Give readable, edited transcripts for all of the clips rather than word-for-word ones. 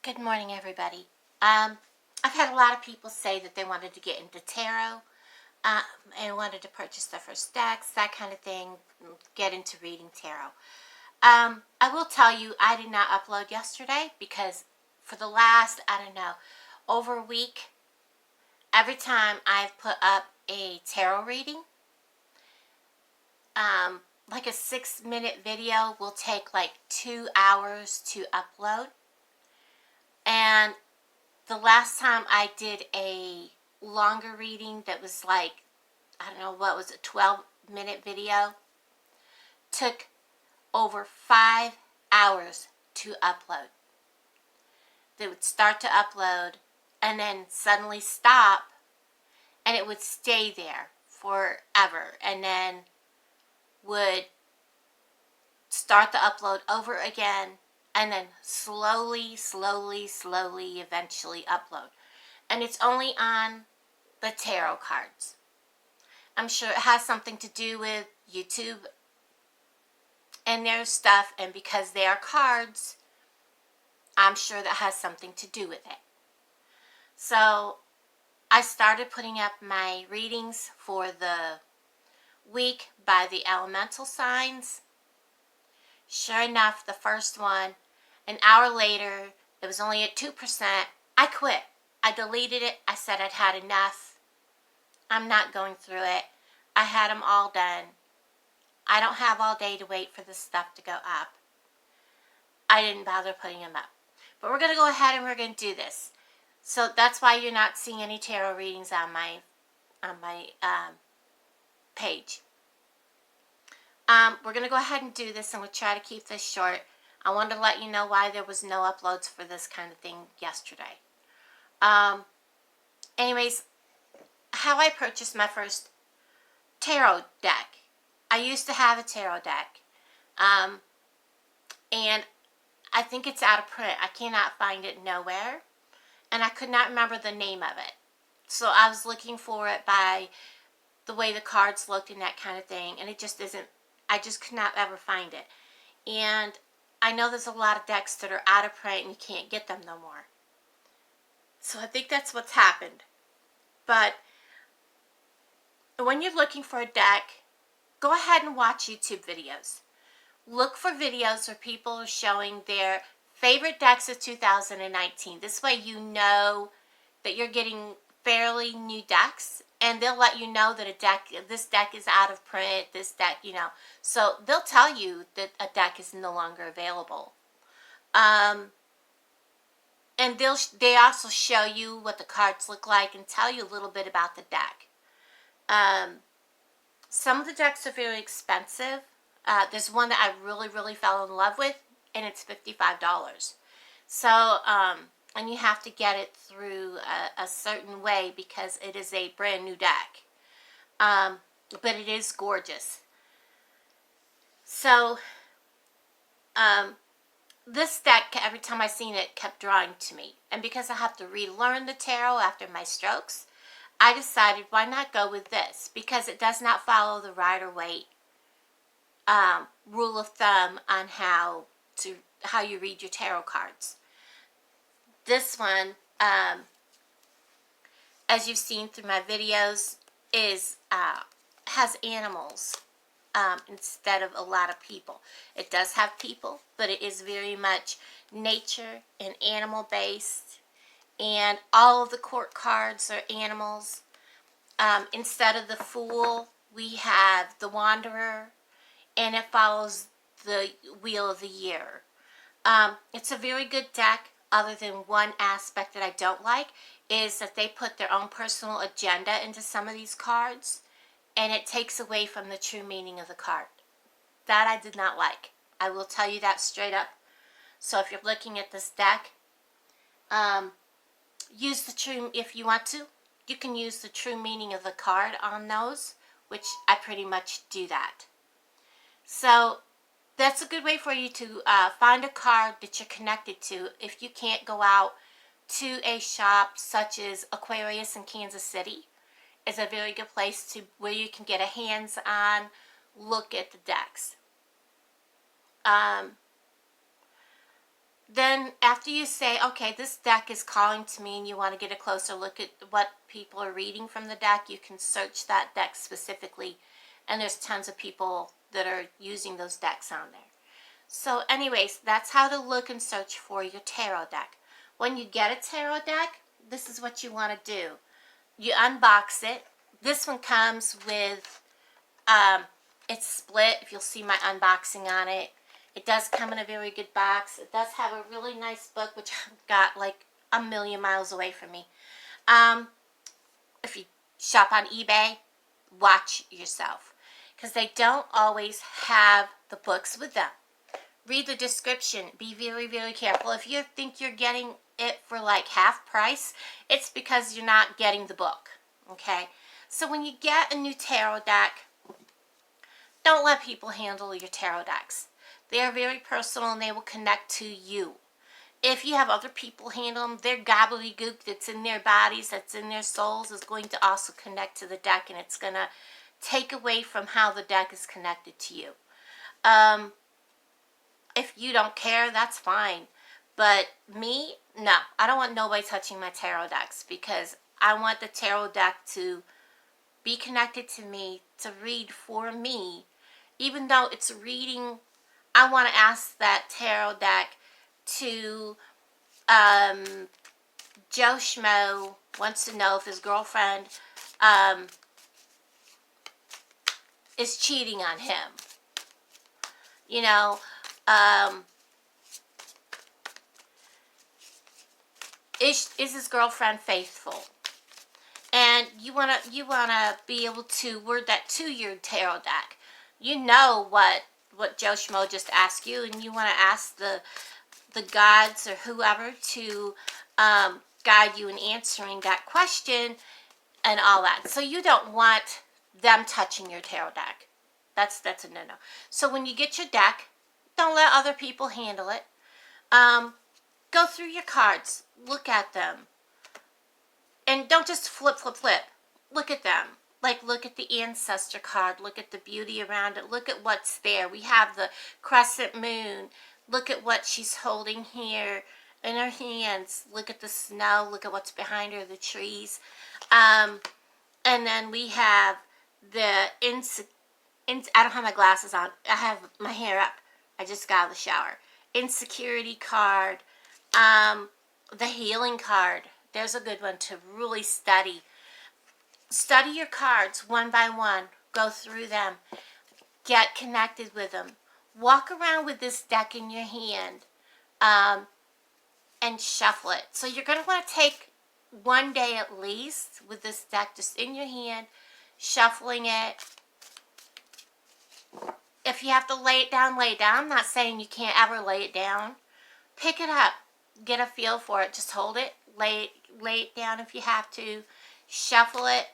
Good morning, everybody. I've had a lot of people say that they wanted to get into tarot um, and wanted to purchase their first decks, that kind of thing, get into reading tarot. I will tell you, I did not upload yesterday because for the last, I don't know, over a week, every time I've put up a tarot reading, like a 6-minute video will take like 2 hours to upload. And the last time I did a longer reading that was like, I don't know, what was it, 12-minute video, took over 5 hours to upload. They would start to upload and then suddenly stop, and it would stay there forever, and then would start the upload over again, and then slowly, eventually upload. And it's only on the tarot cards. I'm sure it has something to do with YouTube and their stuff, and because they are cards, I'm sure that has something to do with it. So I started putting up my readings for the week by the elemental signs. Sure enough, the first one, an hour later, it was only at 2%. I quit. I deleted it. I said I'd had enough. I'm not going through it. I had them all done. I don't have all day to wait for this stuff to go up. I didn't bother putting them up. But we're going to go ahead and we're going to do this. So that's why you're not seeing any tarot readings on my page. We're going to go ahead and do this, and we'll try to keep this short. I wanted to let you know why there was no uploads for this kind of thing yesterday. Anyways, how I purchased my first tarot deck. I used to have a tarot deck. And I think it's out of print. I cannot find it nowhere. And I could not remember the name of it. So I was looking for it by the way the cards looked and that kind of thing. And it just isn't, I just could not ever find it. And I know there's a lot of decks that are out of print and you can't get them no more. So I think that's what's happened. But when you're looking for a deck, go ahead and watch YouTube videos. Look for videos where people are showing their favorite decks of 2019. This way you know that you're getting fairly new decks, and they'll let you know that this deck is out of print, this deck, So they'll tell you that a deck is no longer available. And they also show you what the cards look like and tell you a little bit about the deck. Some of the decks are very expensive. There's one that I really fell in love with, and it's $55. So, and you have to get it through a certain way because it is a brand new deck. But it is gorgeous. So, this deck, every time I seen it, kept drawing to me. And because I have to relearn the tarot after my strokes, I decided why not go with this, because it does not follow the Rider-Waite rule of thumb on how you read your tarot cards. This one, as you've seen through my videos, has animals instead of a lot of people. It does have people, but it is very much nature and animal based, and all of the court cards are animals. Instead of the Fool, we have the Wanderer, and it follows the Wheel of the Year. It's a very good deck, other than one aspect that I don't like, is that they put their own personal agenda into some of these cards, and it takes away from the true meaning of the card. That I did not like. I will tell you that straight up. So if you're looking at this deck, use the true, if you want to, you can use the true meaning of the card on those, which I pretty much do that. So that's a good way for you to find a card that you're connected to if you can't go out to a shop such as Aquarius in Kansas City. Is a very good place where you can get a hands-on look at the decks. then after you say, okay, this deck is calling to me and you want to get a closer look at what people are reading from the deck, you can search that deck specifically. And there's tons of people that are using those decks on there. So anyways, that's how to look and search for your tarot deck. When you get a tarot deck, this is what you want to do. You unbox it. This one comes with, it's split, if you'll see my unboxing on it. It does come in a very good box. It does have a really nice book, which I've got like a million miles away from me. If you shop on eBay, watch yourself, because they don't always have the books with them. Read the description. Be very, very careful. If you think you're getting it for like half price, it's because you're not getting the book. Okay? So when you get a new tarot deck, don't let people handle your tarot decks. They are very personal and they will connect to you. If you have other people handle them, their gobbledygook that's in their bodies, that's in their souls, is going to also connect to the deck, and it's going to take away from how the deck is connected to you. If you don't care, that's fine. But me, no. I don't want nobody touching my tarot decks, because I want the tarot deck to be connected to me, to read for me. Even though it's reading, I want to ask that tarot deck to, Joe Schmo wants to know if his girlfriend is cheating on him. You know, is his girlfriend faithful? And you wanna be able to word that to your tarot deck. You know what Joe Schmo just asked you, and you want to ask the gods or whoever to guide you in answering that question and all that. So you don't want them touching your tarot deck. That's a no-no. So when you get your deck, don't let other people handle it. Go through your cards. Look at them. And don't just flip. Look at them. Like, look at the ancestor card. Look at the beauty around it. Look at what's there. We have the crescent moon. Look at what she's holding here in her hands. Look at the snow. Look at what's behind her, the trees. And then we have the I don't have my glasses on. I have my hair up. I just got out of the shower. Insecurity card. The healing card. There's a good one to really study. Study your cards one by one. Go through them. Get connected with them. Walk around with this deck in your hand and shuffle it. So you're going to want to take one day at least with this deck just in your hand, shuffling it. If you have to lay it down, lay it down. I'm not saying you can't ever lay it down. Pick it up. Get a feel for it. Just hold it. Lay it down if you have to. Shuffle it.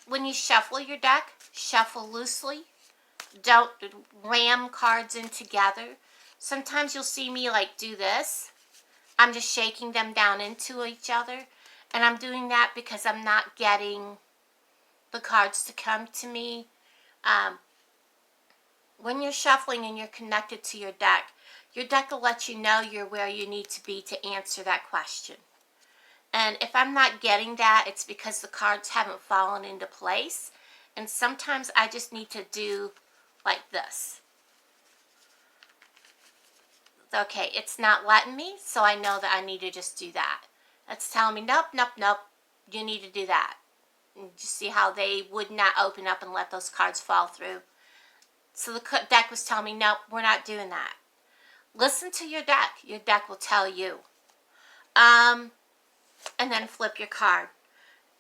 When you shuffle your deck, shuffle loosely. Don't ram cards in together. Sometimes you'll see me like do this. I'm just shaking them down into each other. And I'm doing that because I'm not getting the cards to come to me. When you're shuffling and you're connected to your deck will let you know you're where you need to be to answer that question. And if I'm not getting that, it's because the cards haven't fallen into place. And sometimes I just need to do like this. Okay, it's not letting me, so I know that I need to just do that. That's telling me, nope, you need to do that. And you see how they would not open up and let those cards fall through. So the deck was telling me, nope, we're not doing that. Listen to your deck. Your deck will tell you. And then flip your card.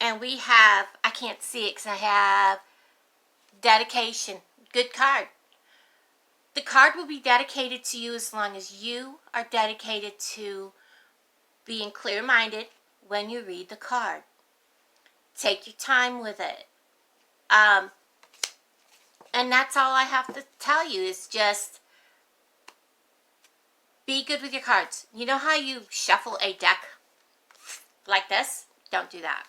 And we have, I can't see it because I have dedication. Good card. The card will be dedicated to you as long as you are dedicated to being clear-minded when you read the card. Take your time with it. And that's all I have to tell you is just be good with your cards. You know how you shuffle a deck like this? Don't do that.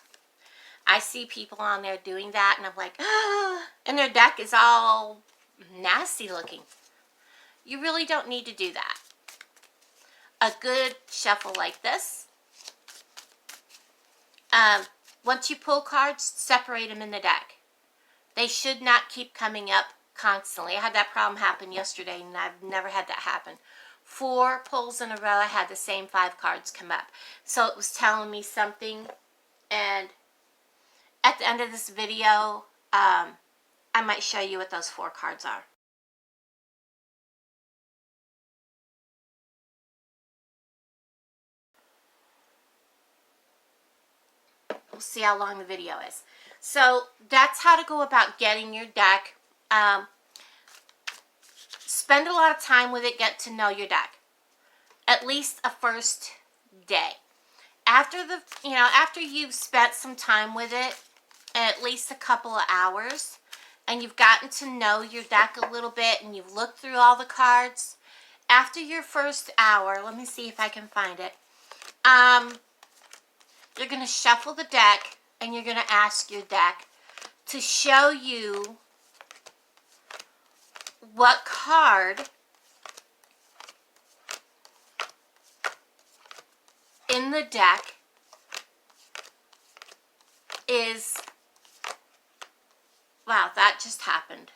I see people on there doing that and I'm like, ah, and their deck is all nasty looking. You really don't need to do that. a good shuffle like this. Once you pull cards, separate them in the deck. They should not keep coming up constantly. I had that problem happen yesterday, and I've never had that happen. 4 pulls in a row, I had the same 5 cards come up. So it was telling me something, and at the end of this video, I might show you what those 4 cards are. We'll see how long the video is. So that's how to go about getting your deck. Spend a lot of time with it, get to know your deck. At least a first day. After after you've spent some time with it, at least a couple of hours, and you've gotten to know your deck a little bit, and you've looked through all the cards, after your first hour, let me see if I can find it. You're going to shuffle the deck, and you're going to ask your deck to show you what card in the deck is... Wow, that just happened.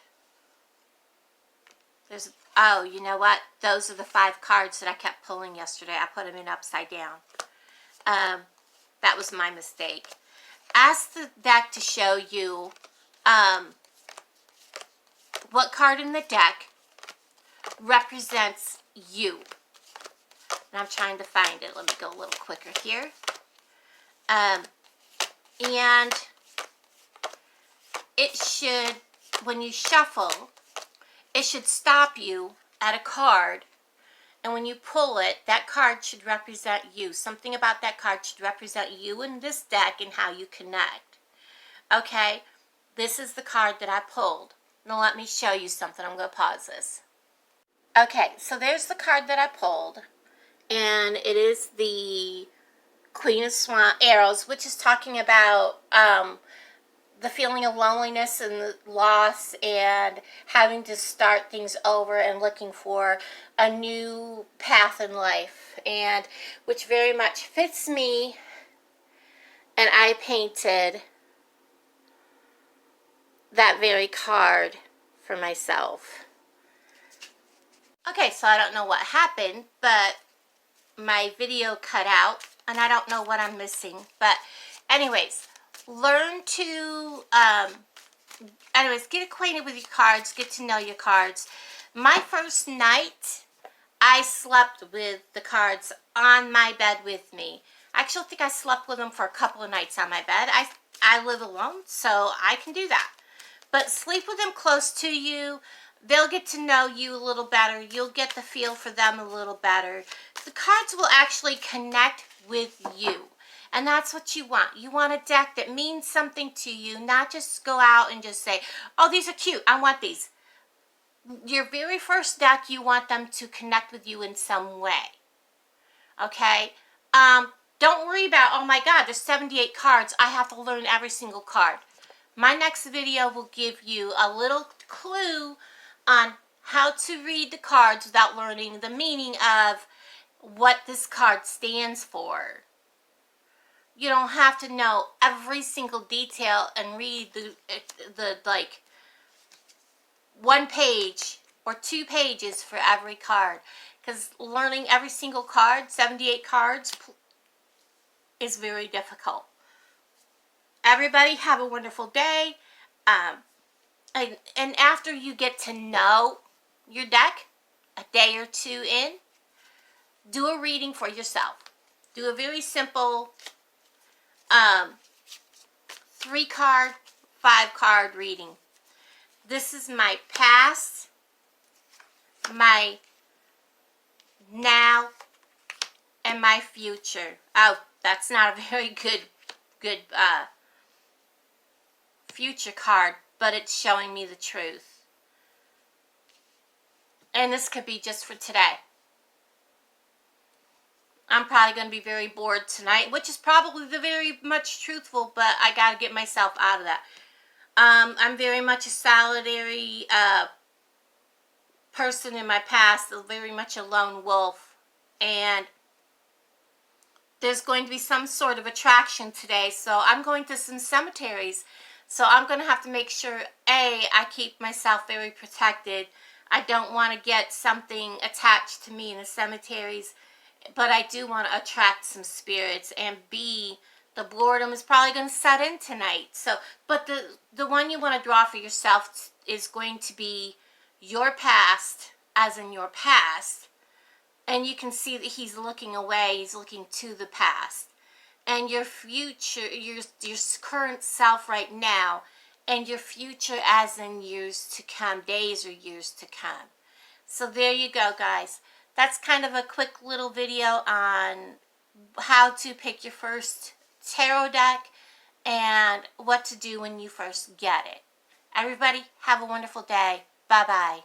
Oh, you know what? Those are the 5 cards that I kept pulling yesterday. I put them in upside down. That was my mistake. Ask the deck to show you what card in the deck represents you. And I'm trying to find it. Let me go a little quicker here. And it should, when you shuffle, it should stop you at a card. And when you pull it, that card should represent you. Something about that card should represent you in this deck and how you connect. Okay? This is the card that I pulled. Now let me show you something. I'm going to pause this. Okay, so there's the card that I pulled. And it is the Queen of Arrows, which is talking about the feeling of loneliness and the loss and having to start things over and looking for a new path in life, and which very much fits me. And I painted that very card for myself. Okay, so I don't know what happened, but my video cut out, and I don't know what I'm missing. But anyways, learn to, get acquainted with your cards, get to know your cards. My first night, I slept with the cards on my bed with me. I actually think I slept with them for a couple of nights on my bed. I live alone, so I can do that. But sleep with them close to you. They'll get to know you a little better. You'll get the feel for them a little better. The cards will actually connect with you. And that's what you want. You want a deck that means something to you, not just go out and just say, oh, these are cute, I want these. Your very first deck, you want them to connect with you in some way. Okay? Don't worry about, oh my God, there's 78 cards. I have to learn every single card. My next video will give you a little clue on how to read the cards without learning the meaning of what this card stands for. You don't have to know every single detail and read the like 1 page or 2 pages for every card. Because learning every single card, 78 cards, is very difficult. Everybody have a wonderful day. And after you get to know your deck, a day or 2 in, do a reading for yourself. Do a very simple 3-card, 5-card reading. This is my past, my now, and my future. Oh, that's not a very good future card, but it's showing me the truth. And this could be just for today. I'm probably going to be very bored tonight, which is probably the very much truthful, but I got to get myself out of that. I'm very much a solitary person in my past, very much a lone wolf. and there's going to be some sort of attraction today. So I'm going to some cemeteries. So I'm going to have to make sure, A, I keep myself very protected. I don't want to get something attached to me in the cemeteries, but I do want to attract some spirits. And B, the boredom is probably going to set in tonight. So, but the one you want to draw for yourself is going to be your past, as in your past. And you can see that he's looking away. He's looking to the past. And your future, your current self right now, and your future as in years to come, days or years to come. So there you go, guys. That's kind of a quick little video on how to pick your first tarot deck and what to do when you first get it. Everybody, have a wonderful day. Bye-bye.